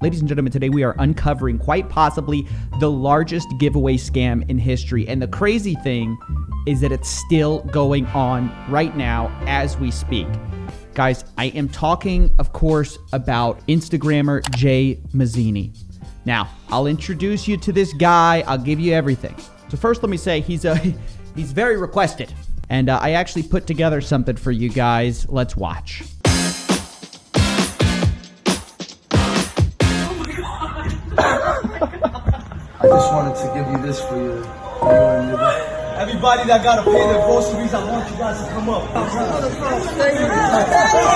Ladies and gentlemen, today we are uncovering quite possibly the largest giveaway scam in history. And the crazy thing is that it's still going on right now as we speak. Guys, I am talking, of course, about Instagrammer Jay Mazini. Now, I'll introduce you to this guy. I'll give you everything. So first, let me say he's very requested. And I actually put together something for you guys. Let's watch. I just wanted to give you this for you. Everybody that gotta pay their groceries, I want you guys to come up.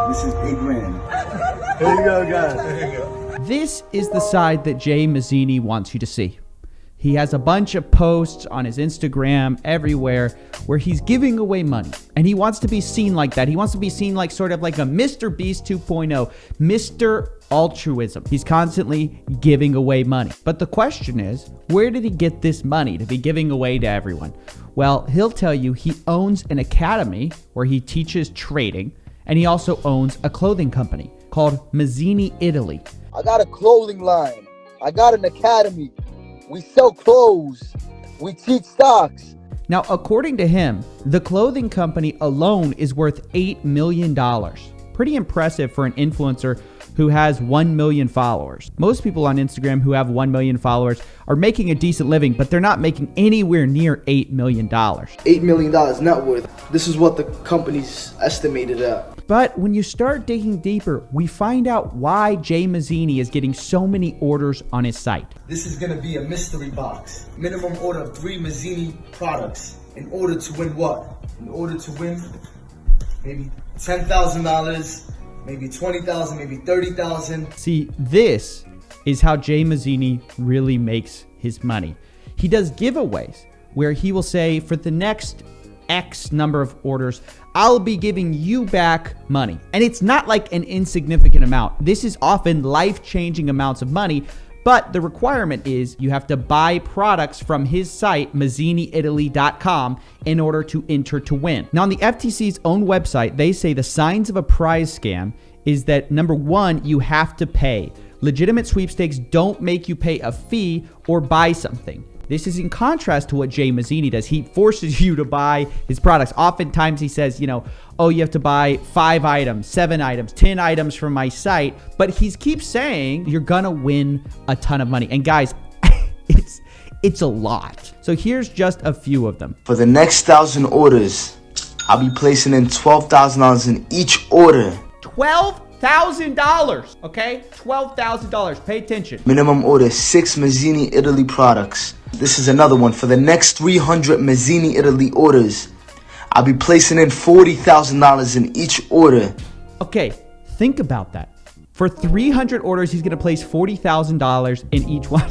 This is $8,000. Here you go, guys. Here you go. This is the side that Jay Mazini wants you to see. He has a bunch of posts on his Instagram everywhere where he's giving away money. And he wants to be seen like that. He wants to be seen like sort of like a Mr. Beast 2.0, Mr. Altruism. He's constantly giving away money. But the question is, where did he get this money to be giving away to everyone? Well, he'll tell you he owns an academy where he teaches trading. And he also owns a clothing company called Mazini Italy. I got a clothing line. I got an academy. We sell clothes. We teach stocks. Now, according to him, the clothing company alone is worth $8 million. Pretty impressive for an influencer who has 1 million followers. Most people on Instagram who have 1 million followers are making a decent living, but they're not making anywhere near $8 million. $8 million net worth. This is what the company's estimated at. But when you start digging deeper, we find out why Jay Mazini is getting so many orders on his site. This is gonna be a mystery box. Minimum order of 3 Mazini products. In order to win what? In order to win maybe $10,000, maybe $20,000, maybe $30,000. See, this is how Jay Mazini really makes his money. He does giveaways where he will say, for the next X number of orders, I'll be giving you back money. And it's not like an insignificant amount. This is often life-changing amounts of money, but the requirement is you have to buy products from his site, MaziniItaly.com, in order to enter to win. Now, on the FTC's own website, they say the signs of a prize scam is that, number one, you have to pay. Legitimate sweepstakes don't make you pay a fee or buy something. This is in contrast to what Jay Mazini does. He forces you to buy his products. Oftentimes he says, oh, you have to buy 5 items, 7 items, 10 items from my site. But he keeps saying you're gonna win a ton of money. And guys, it's a lot. So here's just a few of them. For the next 1,000 orders, I'll be placing in $12,000 in each order. $12,000, okay? $12,000, pay attention. Minimum order, 6 Mazini Italy products. This is another one. For the next 300 Mazini Italy orders, I'll be placing in $40,000 in each order. Okay, think about that. For 300 orders, he's gonna place $40,000 in each one.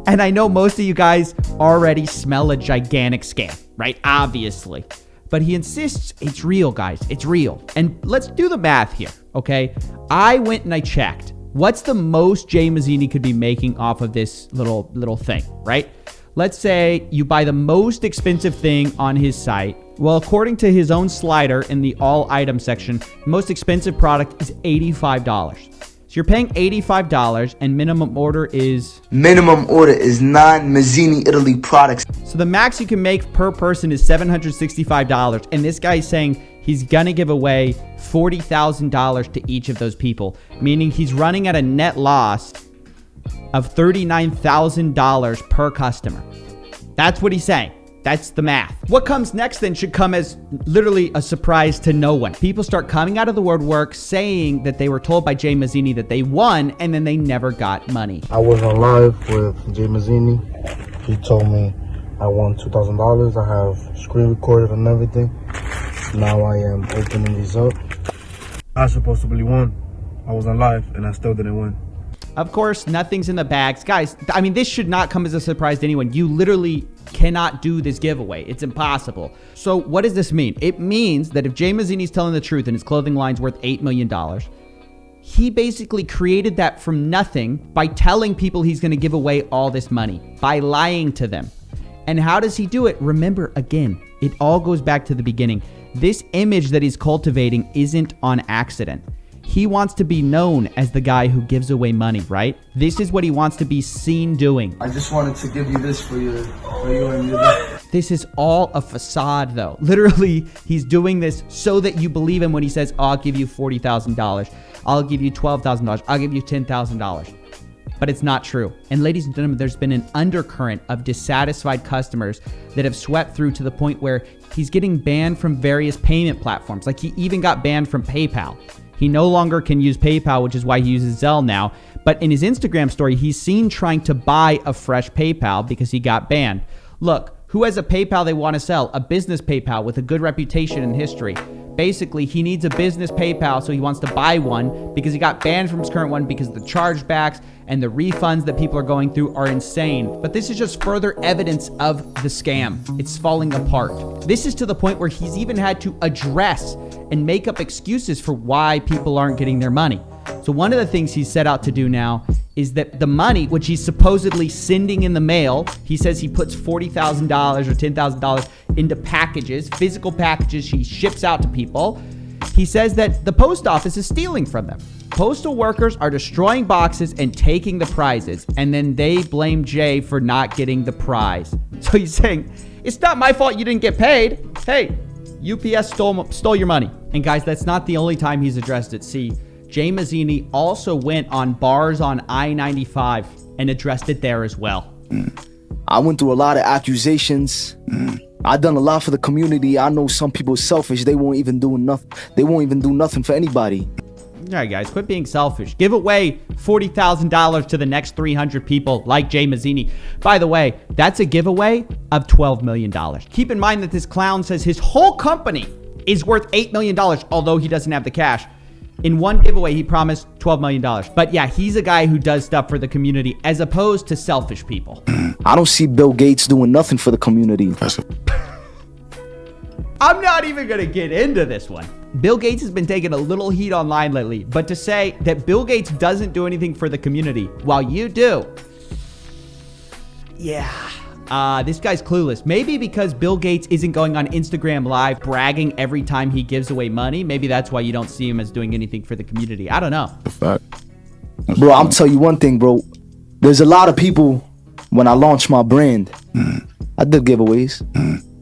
And I know most of you guys already smell a gigantic scam, right? Obviously. But he insists it's real, guys. It's real. And let's do the math here, okay? I went and I checked. What's the most Jay Mazini could be making off of this little thing, right? Let's say you buy the most expensive thing on his site. Well, according to his own slider in the all item section, the most expensive product is $85. So you're paying $85 and minimum order is? Minimum order is 9 Mazini Italy products. So the max you can make per person is $765. And this guy's saying he's gonna give away $40,000 to each of those people, meaning he's running at a net loss of $39,000 per customer. That's what he's saying. That's the math. What comes next then should come as literally a surprise to no one. People start coming out of the woodwork saying that they were told by Jay Mazini that they won and then they never got money. I was on live with Jay Mazini. He told me I won $2,000. I have screen recorded and everything. Now I am opening these up. I supposedly won. I was on live and I still didn't win. Of course, nothing's in the bags. Guys, I mean, this should not come as a surprise to anyone. You literally cannot do this giveaway. It's impossible. So what does this mean? It means that if Jay Mazini's telling the truth and his clothing line's worth $8 million, he basically created that from nothing by telling people he's going to give away all this money, by lying to them. And how does he do it? Remember, again, it all goes back to the beginning. This image that he's cultivating isn't on accident. he wants to be known as the guy who gives away money, right? This is what he wants to be seen doing. I just wanted to give you this for you and your. This is all a facade, though. Literally, he's doing this so that you believe him when he says, oh, I'll give you $40,000. I'll give you $12,000. I'll give you $10,000. But it's not true. And ladies and gentlemen, there's been an undercurrent of dissatisfied customers that have swept through to the point where he's getting banned from various payment platforms. Like, he even got banned from PayPal. He no longer can use PayPal, which is why he uses Zelle now. But in his Instagram story, he's seen trying to buy a fresh PayPal because he got banned. Look, who has a PayPal they want to sell? A business PayPal with a good reputation and history. Basically, he needs a business PayPal, so he wants to buy one because he got banned from his current one because the chargebacks and the refunds that people are going through are insane. But this is just further evidence of the scam. It's falling apart. This is to the point where he's even had to address and make up excuses for why people aren't getting their money. So one of the things he's set out to do now is that the money, which he's supposedly sending in the mail, he says he puts $40,000 or $10,000 into packages, physical packages he ships out to people. He says that the post office is stealing from them. Postal workers are destroying boxes and taking the prizes, and then they blame Jay for not getting the prize. So he's saying, it's not my fault you didn't get paid. Hey, UPS stole your money. And guys, that's not the only time he's addressed it. See, Jay Mazini also went on bars on I-95 and addressed it there as well. I went through a lot of accusations. I done a lot for the community. I know some people are selfish. They won't even do nothing. They won't even do nothing for anybody. All right, guys, quit being selfish. Give away $40,000 to the next 300 people like Jay Mazini. By the way, that's a giveaway of $12 million. Keep in mind that this clown says his whole company is worth $8 million, although he doesn't have the cash. In one giveaway, he promised $12 million. But yeah, he's a guy who does stuff for the community as opposed to selfish people. I don't see Bill Gates doing nothing for the community. I'm not even going to get into this one. Bill Gates has been taking a little heat online lately, but to say that Bill Gates doesn't do anything for the community while you do, yeah, this guy's clueless. Maybe because Bill Gates isn't going on Instagram Live bragging every time he gives away money. Maybe that's why you don't see him as doing anything for the community. I don't know. Bro, I'm tell you one thing, bro. There's a lot of people, when I launched my brand, I did giveaways.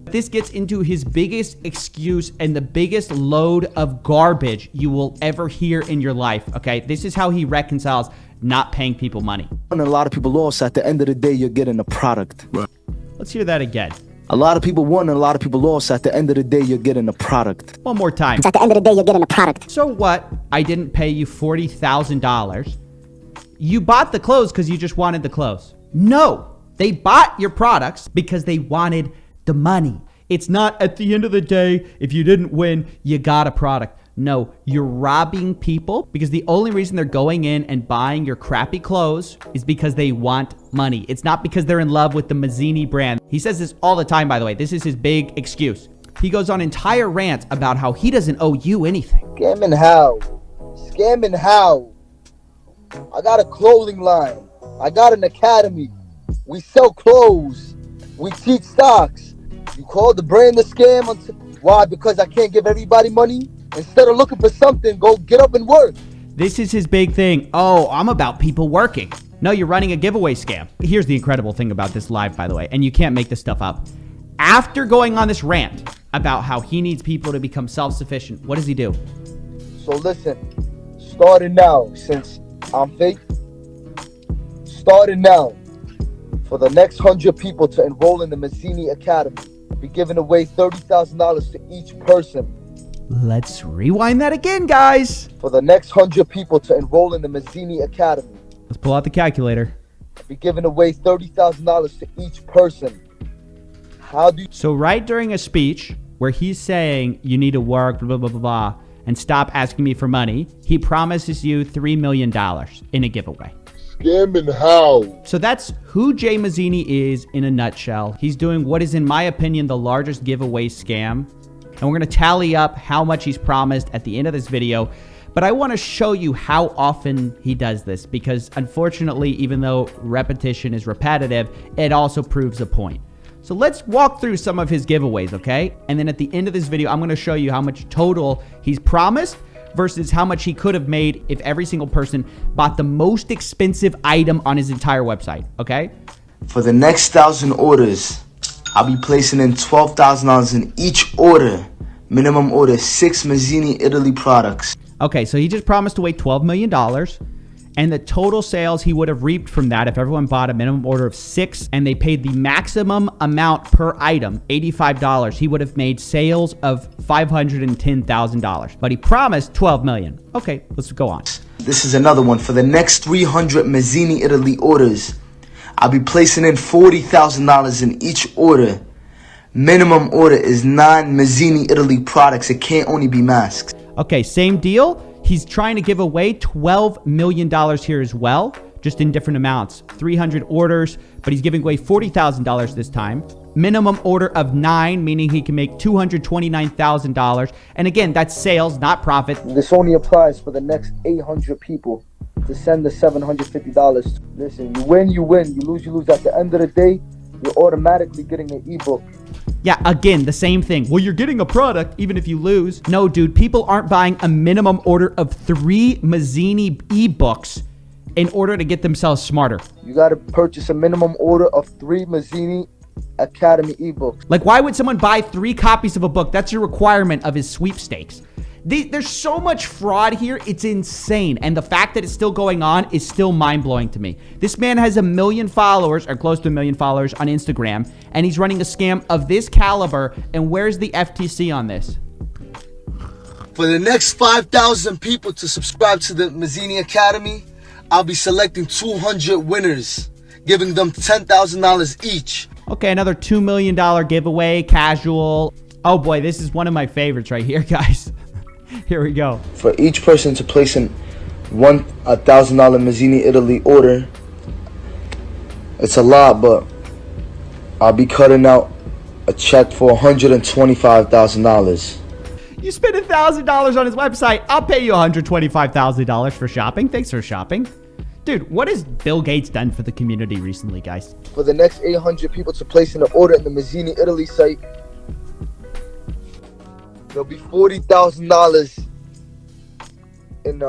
This gets into his biggest excuse and the biggest load of garbage you will ever hear in your life, okay? This is how he reconciles not paying people money. And a lot of people lost. At the end of the day, you're getting a product. Let's hear that again. A lot of people won and a lot of people lost. At the end of the day, you're getting a product. One more time. At the end of the day, you're getting a product. So what? I didn't pay you $40,000. You bought the clothes because you just wanted the clothes. No, they bought your products because they wanted the money. It's not at the end of the day, if you didn't win, you got a product. No, you're robbing people because the only reason they're going in and buying your crappy clothes is because they want money. It's not because they're in love with the Mazini brand. He says this all the time, by the way. This is his big excuse. He goes on entire rants about how he doesn't owe you anything. Scamming how? Scamming how? I got a clothing line. I got an academy. We sell clothes. We teach stocks. You call the brand a scam? Why? Because I can't give everybody money? Instead of looking for something, go get up and work. This is his big thing. Oh, I'm about people working. No, you're running a giveaway scam. Here's the incredible thing about this live, by the way, and you can't make this stuff up. After going on this rant about how he needs people to become self-sufficient, what does he do? So listen, starting now, since I'm fake, starting now, for the next 100 people to enroll in the Mazini Academy, be giving away $30,000 to each person. Let's rewind that again, guys. For the next 100 people to enroll in the Mazini Academy. Let's pull out the calculator. Be giving away $30,000 to each person. How do you... So right during a speech where he's saying you need to work, blah, blah, blah, blah, and stop asking me for money, he promises you $3 million in a giveaway. Scamming how? So that's who Jay Mazini is in a nutshell. He's doing what is, in my opinion, the largest giveaway scam. And we're going to tally up how much he's promised at the end of this video. But I want to show you how often he does this because, unfortunately, even though repetition is repetitive, it also proves a point. So let's walk through some of his giveaways, okay? And then at the end of this video, I'm going to show you how much total he's promised versus how much he could have made if every single person bought the most expensive item on his entire website, okay? For the next 1,000 orders, I'll be placing in $12,000 in each order. Minimum order 6 Mazini Italy products. Okay, so he just promised away $12 million, and the total sales he would have reaped from that if everyone bought a minimum order of 6 and they paid the maximum amount per item, $85, he would have made sales of $510,000. But he promised $12 million. Okay, let's go on. This is another one. For the next 300 Mazini Italy orders, I'll be placing in $40,000 in each order. Minimum order is 9 Mazini Italy products. It can't only be masks. Okay, same deal. He's trying to give away $12 million here as well, just in different amounts. 300 orders, but he's giving away $40,000 this time. Minimum order of 9, meaning he can make $229,000. And again, that's sales, not profit. This only applies for the next 800 people to send the $750. Listen, you win, you win. You lose. At the end of the day, you're automatically getting an ebook. Yeah, again, the same thing. Well, you're getting a product even if you lose. No, dude, people aren't buying a minimum order of 3 Mazini ebooks in order to get themselves smarter. You got to purchase a minimum order of 3 Mazini Academy ebooks. Like, why would someone buy 3 copies of a book? That's a requirement of his sweepstakes. There's so much fraud here. It's insane. And the fact that it's still going on is still mind-blowing to me. This man has 1 million followers, or close to 1 million followers on Instagram, and he's running a scam of this caliber. And where's the FTC on this? For the next 5,000 people to subscribe to the Mazini Academy, I'll be selecting 200 winners, giving them $10,000 each. Okay, another $2 million giveaway, casual. Oh boy, this is one of my favorites right here, guys. Here we go. For each person to place in $1,000 Mazini Italy order, it's a lot, but I'll be cutting out a check for $125,000. You spent $1,000 on his website. I'll pay you $125,000 for shopping. Thanks for shopping. Dude, what has Bill Gates done for the community recently, guys? For the next 800 people to place in an order in the Mazini Italy site, there'll be $40,000 in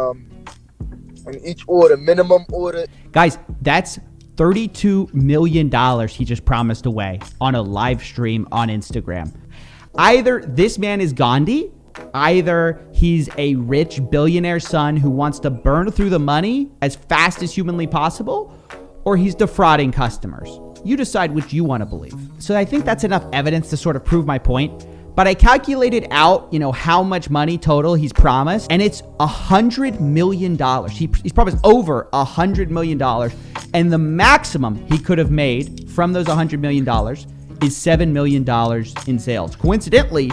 each order, minimum order. Guys, that's $32 million he just promised away on a live stream on Instagram. Either this man is Gandhi, either he's a rich billionaire son who wants to burn through the money as fast as humanly possible, or he's defrauding customers. You decide which you want to believe. So I think that's enough evidence to sort of prove my point. But I calculated out, how much money total he's promised, and it's $100 million. He's promised over $100 million, and the maximum he could have made from those $100 million is $7 million in sales. Coincidentally,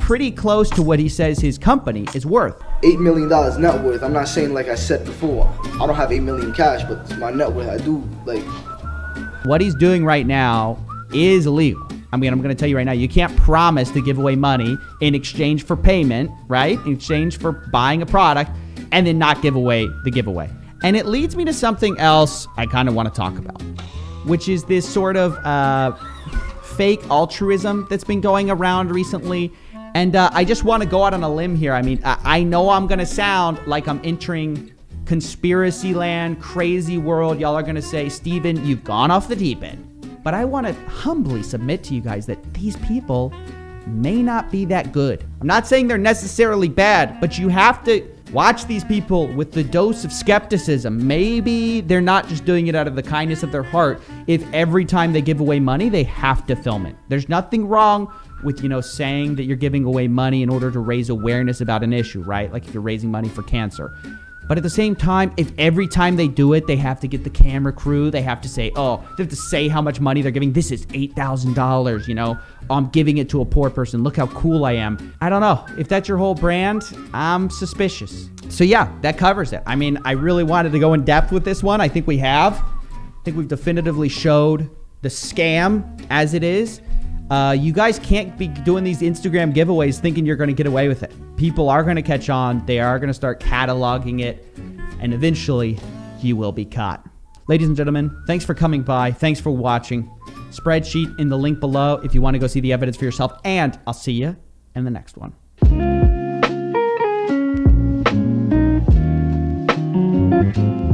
pretty close to what he says his company is worth. $8 million net worth. I'm not saying, like I said before, I don't have $8 million cash, but it's my net worth. I do, What he's doing right now is illegal. I'm going to tell you right now, you can't promise to give away money in exchange for payment, right? In exchange for buying a product, and then not give away the giveaway. And it leads me to something else I kind of want to talk about, which is this sort of fake altruism that's been going around recently. And I just want to go out on a limb here. I mean, I know I'm going to sound like I'm entering conspiracy land, crazy world. Y'all are going to say, Steven, you've gone off the deep end. But I want to humbly submit to you guys that these people may not be that good. I'm not saying they're necessarily bad, but you have to watch these people with the dose of skepticism. Maybe they're not just doing it out of the kindness of their heart. If every time they give away money, they have to film it. There's nothing wrong with, saying that you're giving away money in order to raise awareness about an issue, right? Like if you're raising money for cancer. But at the same time, if every time they do it, they have to get the camera crew, they have to say, they have to say how much money they're giving. This is $8,000, I'm giving it to a poor person. Look how cool I am. I don't know. If that's your whole brand, I'm suspicious. So yeah, that covers it. I mean, I really wanted to go in depth with this one. I think we have. I think we've definitively showed the scam as it is. You guys can't be doing these Instagram giveaways thinking you're going to get away with it. People are going to catch on. They are going to start cataloging it. And eventually, you will be caught. Ladies and gentlemen, thanks for coming by. Thanks for watching. Spreadsheet in the link below if you want to go see the evidence for yourself. And I'll see you in the next one. much.